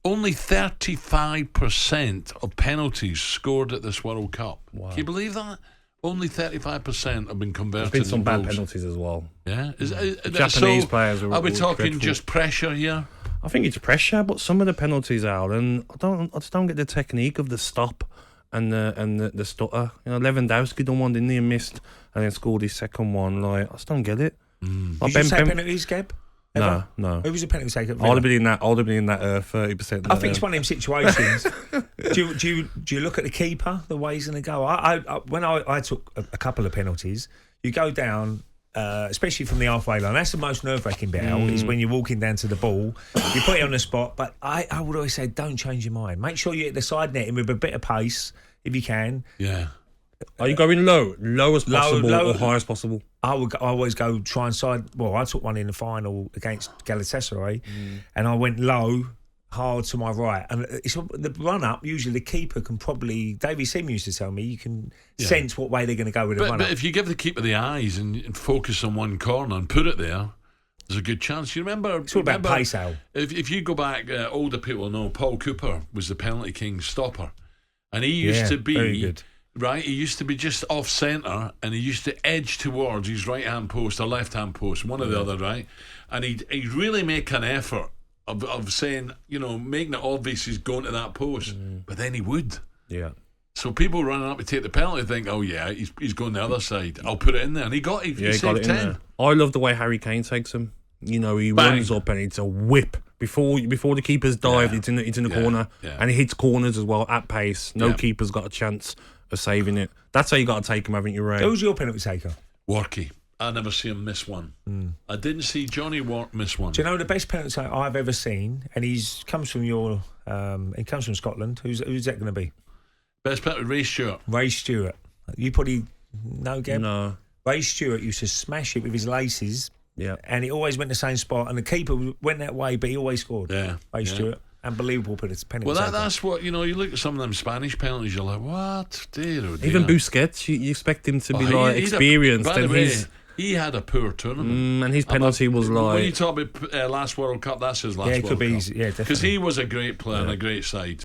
only 35% of penalties scored at this World Cup. Wow. Can you believe that? Only 35% have been converted. There's been some bad goals. penalties as well. Yeah, Japanese players. Are we talking dreadful. just pressure here? I think it's pressure, but some of the penalties are, and I just don't get the technique of the stop and the stutter. You know, Lewandowski done one, didn't he, and missed, and then scored his second one. Like, I just don't get it. Did you say penalties, Gab? Ever? No. Who was the penalty taker? I'd have been in that 30%. I think it's one of them situations. do you look at the keeper, the way he's going to go? When I took a couple of penalties, you go down, especially from the halfway line. That's the most nerve-wracking bit out, is when you're walking down to the ball. You put it on the spot, but I would always say, don't change your mind. Make sure you hit the side netting with a bit of pace, if you can. Yeah. Are you going low as possible, or high as possible? I always go try and side. Well, I took one in the final against Galatasaray, and I went low, hard to my right. And it's the run up. Usually, the keeper can probably. Davey Sim used to tell me you can sense what way they're going to go with the run up. But if you give the keeper the eyes and focus on one corner and put it there, there's a good chance. You remember? It's all about pace, Al. If you go back, older people know Paul Cooper was the penalty king stopper, and he used to be very good. Right, he used to be just off centre, and he used to edge towards his right hand post or left hand post, one or the other, right? And he'd really make an effort of saying, making it obvious he's going to that post, but then he would. Yeah. So people running up to take the penalty think, oh yeah, he's going the other side. I'll put it in there, and he got it. He got it in 10. there. I love the way Harry Kane takes him. He runs up and it's a whip before the keeper's dived. It's in the corner, and he hits corners as well at pace. No keeper's got a chance of saving it. That's how you got to take him, haven't you, Ray? Who's your penalty taker? Warky. I never see him miss one. I didn't see Johnny Wark miss one. Do you know the best penalty taker I've ever seen? And he comes from Scotland. Who's that going to be? Best penalty, Ray Stewart. Ray Stewart. You probably know, Gab? No. Ray Stewart used to smash it with his laces. Yeah. And he always went the same spot, and the keeper went that way, but he always scored. Yeah. Ray Stewart. Unbelievable penalty. Well, that's what, you look at some of them Spanish penalties, you're like, what? Dear, oh dear. Even Busquets, you expect him to be experienced. By the way, he had a poor tournament. And his penalty was like... When you talk about last World Cup, that's his last World Cup. Yeah, definitely. Because he was a great player and a great side.